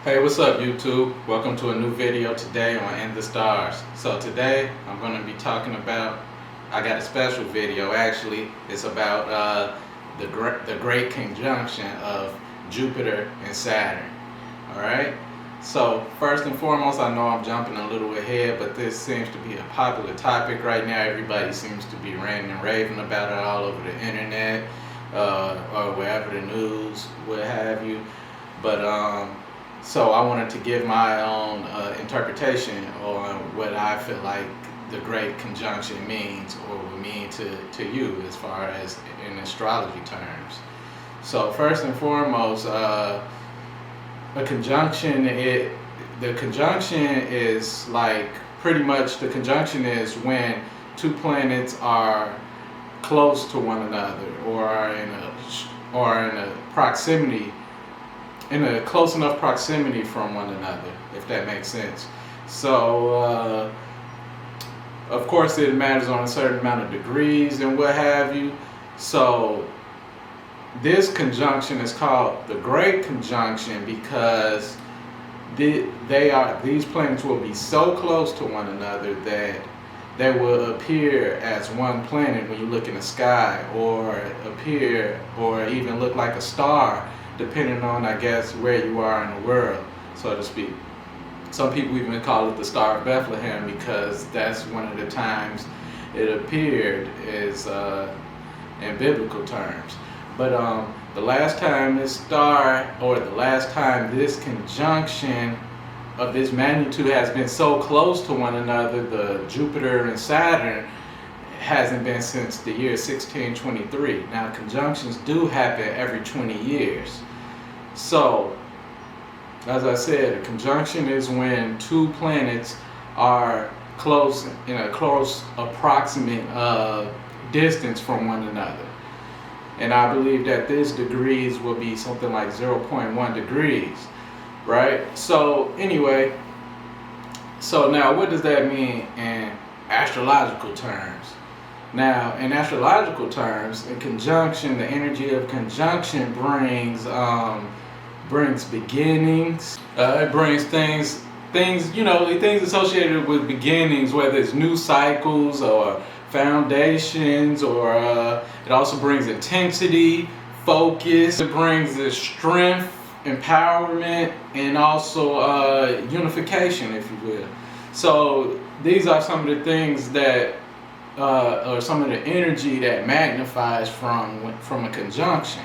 Hey, what's up YouTube? Welcome to a new video today on In the Stars. So today I'm going to be talking about, I got a special video actually. It's about the great conjunction of Jupiter and Saturn. Alright? So first and foremost, I know I'm jumping a little ahead, but this seems to be a popular topic right now. Everybody seems to be ranting and raving about it all over the internet or wherever the news, what have you. But so I wanted to give my own interpretation on what I feel like the great conjunction means or would mean to you as far as in astrology terms. So first and foremost, a conjunction, the conjunction is like pretty much the conjunction is when two planets are close to one another or are in a proximity, in a close enough proximity from one another, if that makes sense. So of course it matters on a certain amount of degrees and what have you. So this conjunction is called the great conjunction because these planets will be so close to one another that they will appear as one planet when you look in the sky, or appear or even look like a star, depending on, I guess, where you are in the world, so to speak. Some people even call it the Star of Bethlehem because that's one of the times it appeared as in biblical terms. But the last time this star, or the last time this conjunction of this magnitude has been so close to one another, the Jupiter and Saturn, hasn't been since the year 1623. Now conjunctions do happen every 20 years. So, as I said, a conjunction is when two planets are close, in a close approximate distance from one another. And I believe that this degrees will be something like 0.1 degrees, right? So anyway, so now what does that mean in astrological terms? Now, in astrological terms, in conjunction, the energy of conjunction brings beginnings. It brings things, you know, things associated with beginnings, whether it's new cycles or foundations, or it also brings intensity, focus. It brings the strength, empowerment, and also unification, if you will. So these are some of the things that or some of the energy that magnifies from a conjunction.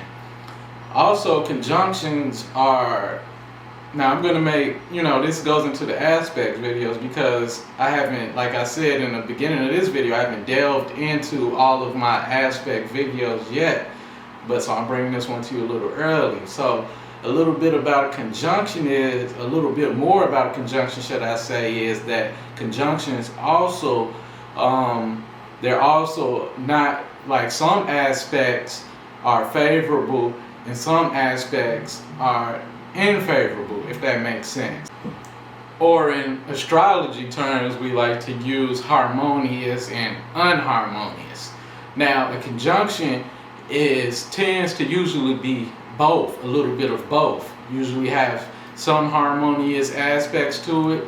Also, conjunctions are, now I'm going to make, you know, this goes into the aspect videos because I haven't, like I said in the beginning of this video, I haven't delved into all of my aspect videos yet, but so I'm bringing this one to you a little early. So a little bit about a conjunction is, a little bit more about a conjunction, should I say, is that conjunctions also, they're also not, like, some aspects are favorable and some aspects are unfavorable, if that makes sense. Or in astrology terms, we like to use harmonious and unharmonious. Now, a conjunction tends to usually be both, a little bit of both. Usually have some harmonious aspects to it,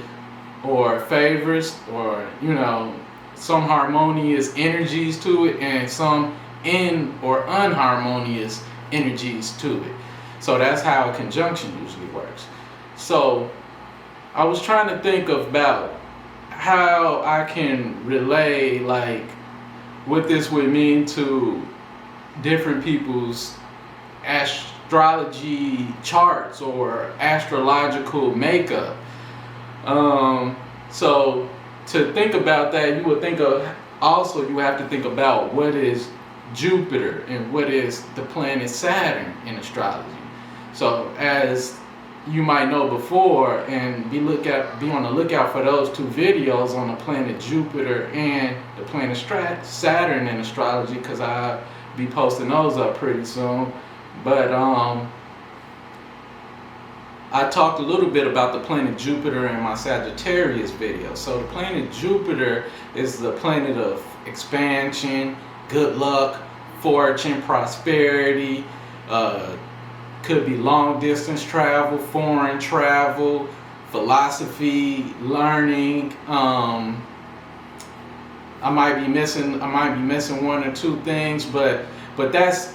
or favors, or, you know, some harmonious energies to it, and some or unharmonious energies to it. So that's how a conjunction usually works. So I was trying to think about how I can relay, like, what this would mean to different people's astrology charts or astrological makeup. So to think about that, you would think of, also you have to think about what is Jupiter and what is the planet Saturn in astrology. So as you might know before, and be on the lookout for those two videos on the planet Jupiter and the planet Saturn in astrology, because I'll be posting those up pretty soon. But I talked a little bit about the planet Jupiter in my Sagittarius video. So the planet Jupiter is the planet of expansion, good luck, fortune, prosperity, Could be long distance travel, foreign travel, philosophy, learning. I might be missing one or two things, but that's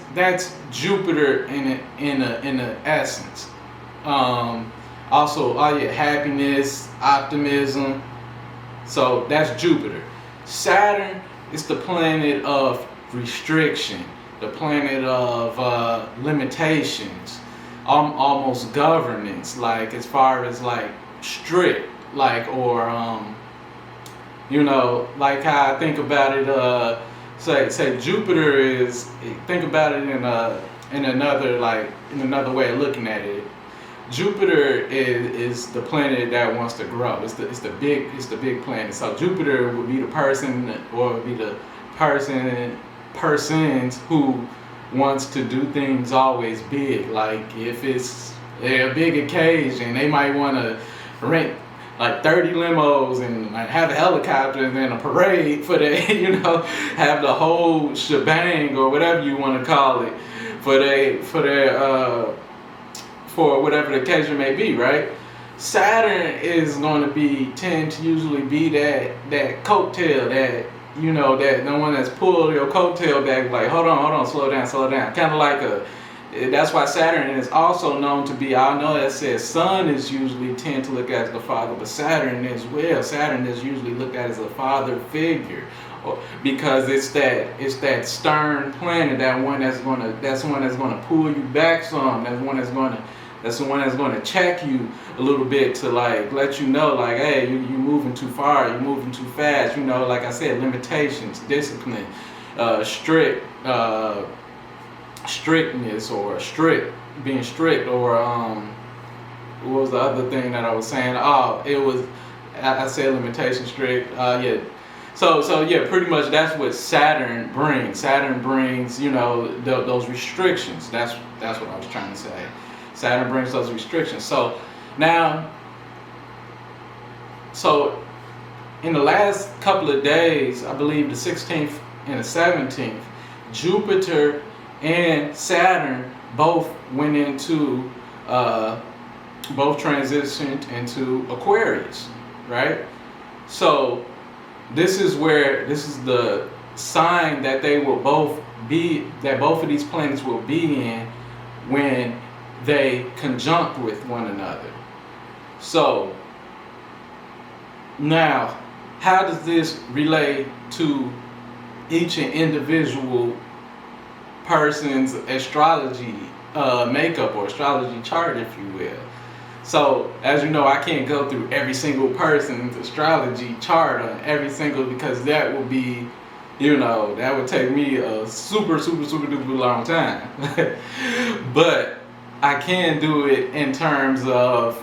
Jupiter in a essence. Also, all your happiness, optimism. So that's Jupiter. Saturn is the planet of restriction, the planet of limitations, almost governance, like as far as like strict, like, or like how I think about it. Say Jupiter is. Think about it in another way of looking at it. Jupiter is the planet that wants to grow. It's the big planet. So Jupiter would be the person, or would be the persons who wants to do things always big. Like if it's a big occasion, they might want to rent like 30 limos and like have a helicopter and then a parade for that, have the whole shebang or whatever you want to call it for whatever the occasion may be, right? Saturn is going to tend to usually be that coattail, that that the one that's pulled your coattail back, like hold on, slow down. Kind of like that's why Saturn is also known to be, I know that says Sun is usually tend to look at as the father, but Saturn as well. Saturn is usually looked at as a father figure, because it's that stern planet, that's the one that's gonna pull you back some, that's the one that's gonna check you a little bit to like let you know like, hey, you're moving too far, you're moving too fast. Like I said, limitations, discipline, strictness, or being strict, or what was the other thing that I was saying? I said limitation, strict. Yeah. So yeah, pretty much that's what Saturn brings. Saturn brings those restrictions. That's what I was trying to say. Saturn brings those restrictions. So now, in the last couple of days, I believe the 16th and the 17th, Jupiter and Saturn both went into, both transitioned into Aquarius, right? So this is the sign that both of these planets will be in when they conjunct with one another. So now, how does this relate to each and individual person's astrology makeup, or astrology chart, if you will? So, as you know, I can't go through every single person's astrology chart on every single, because that would be, that would take me a super duper long time. But I can do it in terms of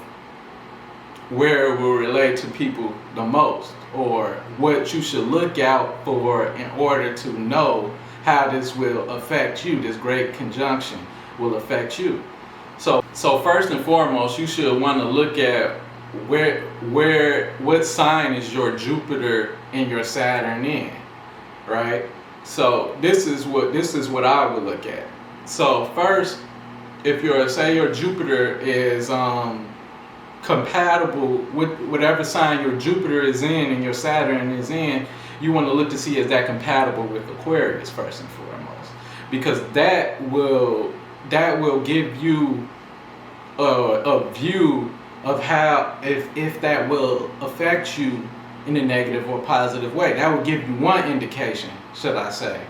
where it will relate to people the most, or what you should look out for in order to know how this will affect you. This great conjunction will affect you. So first and foremost, you should want to look at what sign is your Jupiter and your Saturn in, right? So this is what I would look at. So first, if your Jupiter is compatible with whatever sign your Jupiter is in and your Saturn is in, you want to look to see is that compatible with Aquarius first and foremost, because that will give you a view of how if that will affect you in a negative or positive way. That will give you one indication, should I say.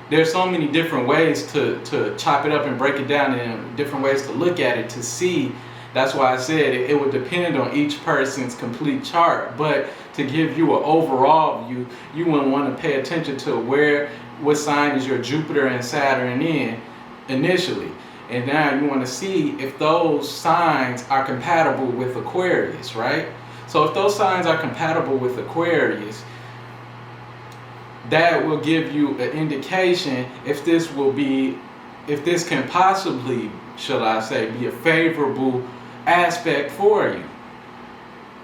There's so many different ways to chop it up and break it down, and different ways to look at it to see. That's why I said it would depend on each person's complete chart. But to give you an overall view, you would want to pay attention to what sign is your Jupiter and Saturn in initially. And now you want to see if those signs are compatible with Aquarius, right? So if those signs are compatible with Aquarius, that will give you an indication if this can possibly, should I say, be a favorable aspect for you,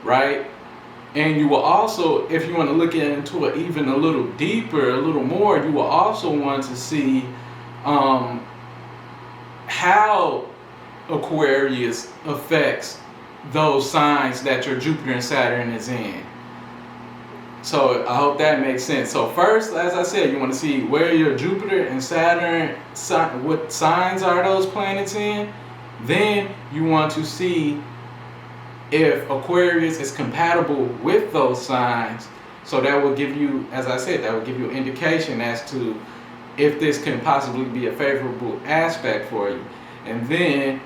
right? And you will also, if you want to look into it even a little deeper, a little more, you will also want to see how Aquarius affects those signs that your Jupiter and Saturn is in. So I hope that makes sense. So first, as I said, you want to see where your Jupiter and Saturn, what signs are those planets in. Then you want to see if Aquarius is compatible with those signs. So that will give you, as I said, that will give you an indication as to if this can possibly be a favorable aspect for you. And then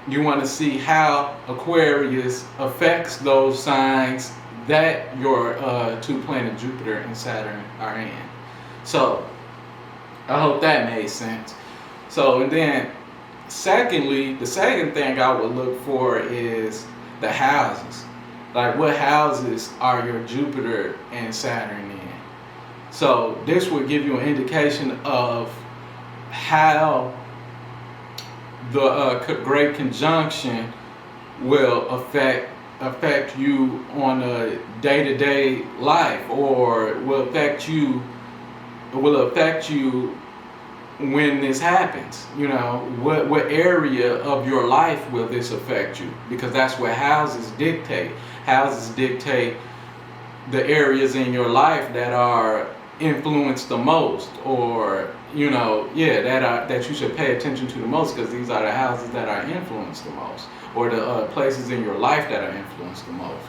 you want to see how Aquarius affects those signs that your two planets Jupiter and Saturn are in. So I hope that made sense. So, and then secondly, the second thing I would look for is the houses. Like, what houses are your Jupiter and Saturn in? So this will give you an indication of how the great conjunction will affect you on a day-to-day life, or will affect you when this happens. You know, what area of your life will this affect you? Because that's what houses dictate. Houses dictate the areas in your life that are influenced the most, or you know, that you should pay attention to the most, because these are the houses that are influenced the most, or the places in your life that are influenced the most.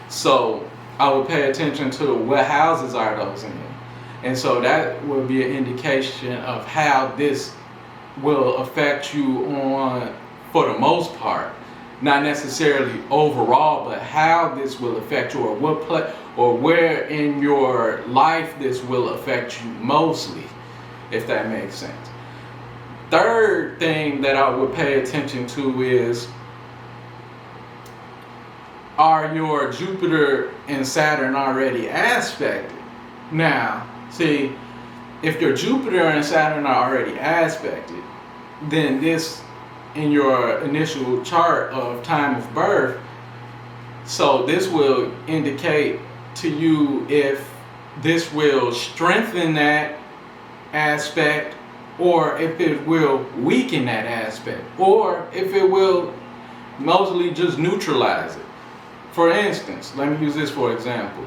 So I would pay attention to what houses are those in, and so that will be an indication of how this will affect you on, for the most part, not necessarily overall, but how this will affect you, or where in your life this will affect you mostly, if that makes sense. Third thing that I would pay attention to is, are your Jupiter and Saturn already aspected? Now, see, if your Jupiter and Saturn are already aspected, then this, in your initial chart of time of birth, so this will indicate to you if this will strengthen that aspect, or if it will weaken that aspect, or if it will mostly just neutralize it. For instance, let me use this for example.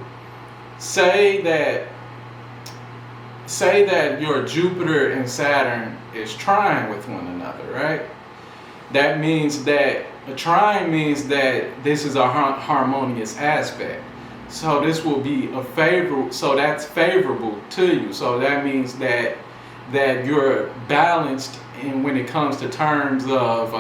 Say that your Jupiter and Saturn is trine with one another, right? That means that a trine means that this is a harmonious aspect. So this will be a favorable, so that's favorable to you. So that means that you're balanced in when it comes to terms of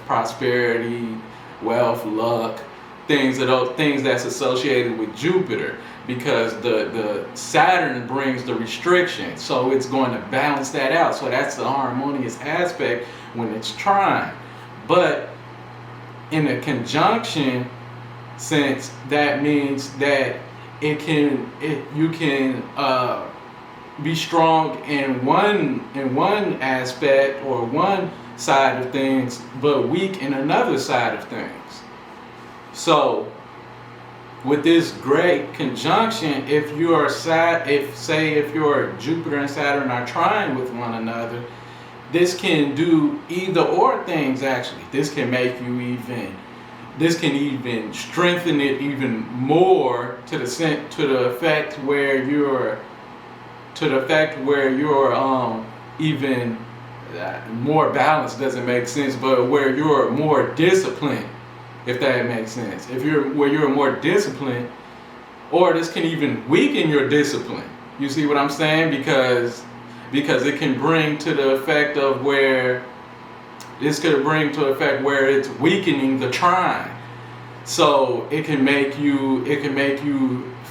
prosperity, wealth, luck, things that's associated with Jupiter, because the Saturn brings the restriction, so it's going to balance that out. So that's the harmonious aspect when it's trine. But in a conjunction sense, that means that you can be strong in one aspect or one side of things, but weak in another side of things. So with this great conjunction, if your Jupiter and Saturn are trine with one another, this can do either or things. Actually, this can even strengthen it even more to the effect where you're even more balanced. Doesn't make sense, but where you're more disciplined, if that makes sense. Where you're more disciplined, or this can even weaken your discipline. You see what I'm saying? Because it can bring to the effect of where it's weakening the trine. So it can make you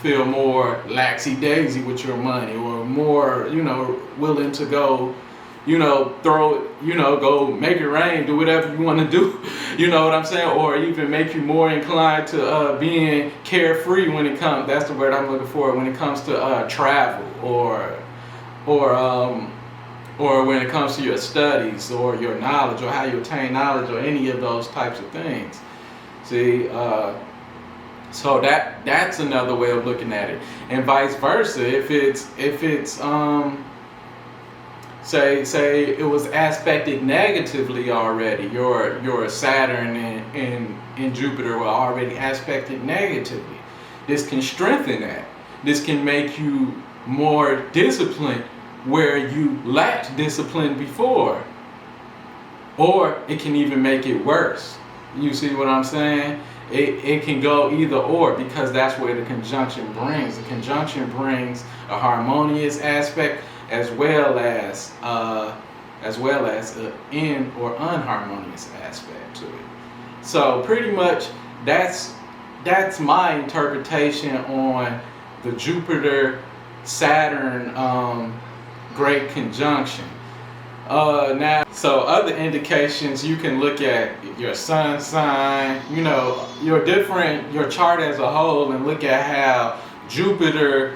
feel more laxy-daisy with your money, or more, willing to go, go make it rain, do whatever you want to do, you know what I'm saying? Or even make you more inclined to being carefree when it comes, that's the word I'm looking for, when it comes to travel, or when it comes to your studies, or your knowledge, or how you attain knowledge, or any of those types of things. See, so that's another way of looking at it, and vice versa. If it's say it was aspected negatively already. Your Saturn and Jupiter were already aspected negatively. This can strengthen that. This can make you more disciplined where you lacked discipline before. Or it can even make it worse. You see what I'm saying? It can go either or, because that's where the conjunction brings. The conjunction brings a harmonious aspect as well as an in or unharmonious aspect to it. So pretty much that's my interpretation on the Jupiter Saturn great conjunction. Now, so other indications, you can look at your sun sign, you know, your chart as a whole, and look at how Jupiter,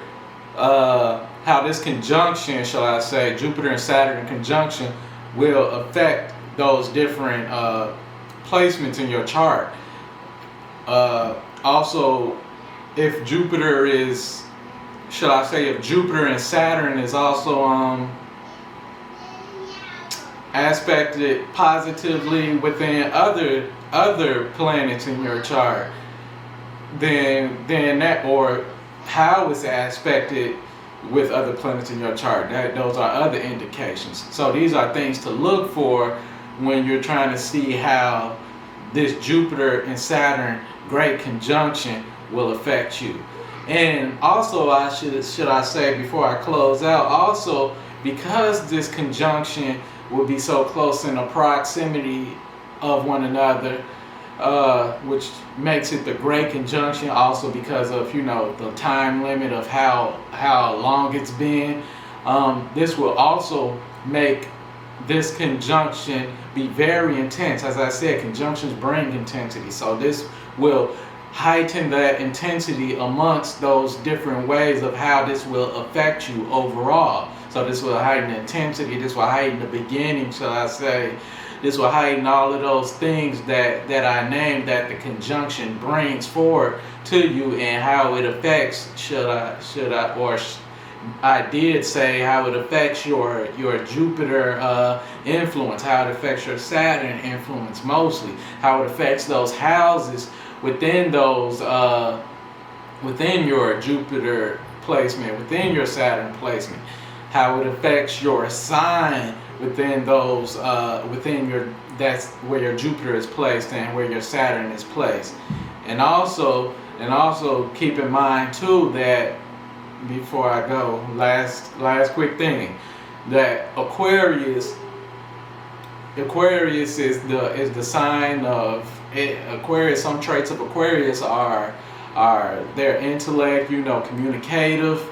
how this conjunction, shall I say, Jupiter and Saturn conjunction will affect those different placements in your chart. Also, if Jupiter is, shall I say, if Jupiter and Saturn is also aspected positively within other planets in your chart, then that, or how it's aspected with other planets in your chart, those are other indications. So these are things to look for when you're trying to see how this Jupiter and Saturn great conjunction will affect you. And also, should I say before I close out, also because this conjunction will be so close in the proximity of one another, which makes it the great conjunction, also because of, you know, the time limit of how long it's been. This will also make this conjunction be very intense. As I said, conjunctions bring intensity, so this will heighten that intensity amongst those different ways of how this will affect you overall. So this will heighten intensity, this will heighten the beginning, shall I say. This will heighten all of those things that I named that the conjunction brings forward to you, and how it affects, I did say how it affects your Jupiter influence, how it affects your Saturn influence mostly, how it affects those houses within those within your Jupiter placement, within your Saturn placement, how it affects your sign within those that's where your Jupiter is placed and where your Saturn is placed. And also keep in mind too that, before I go, last quick thing, that Aquarius is the sign of Aquarius. Some traits of Aquarius are their intellect, you know, communicative,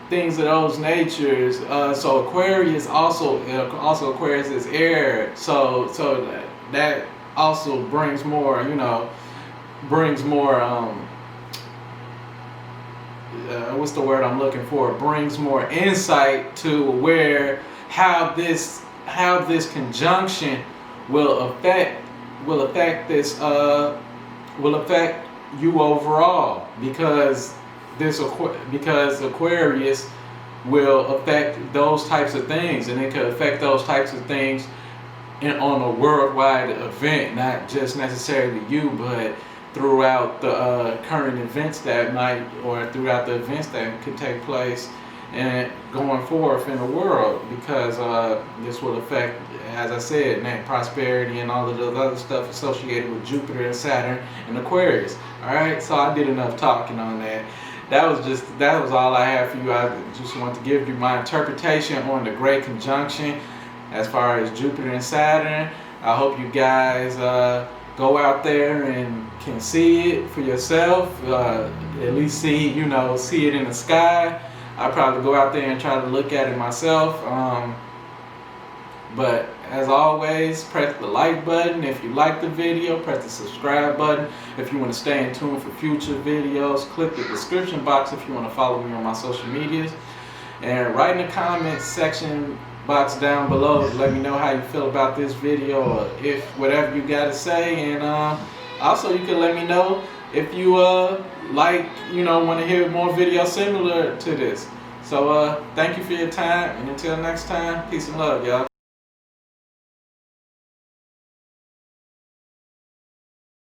things of those natures. So Aquarius also Aquarius is air. So that also brings more, you know, what's the word I'm looking for? Brings more insight to how this conjunction will affect you overall, because Aquarius will affect those types of things, and it could affect those types of things on a worldwide event, not just necessarily you, but throughout the current events throughout the events that could take place and going forth in the world, because this will affect, as I said, net prosperity and all of the other stuff associated with Jupiter and Saturn and Aquarius. All right, so I did enough talking on that. That was all I have for you. I just want to give you my interpretation on the great conjunction as far as Jupiter and Saturn. I hope you guys go out there and can see it for yourself. At least see it in the sky. I'll probably go out there and try to look at it myself. But as always, press the like button if you like the video. Press the subscribe button if you want to stay in tune for future videos. Click the description box if you want to follow me on my social medias. And write in the comments section box down below to let me know how you feel about this video, or if whatever you got to say. And also you can let me know if you want to hear more videos similar to this. So thank you for your time, and until next time, peace and love, y'all.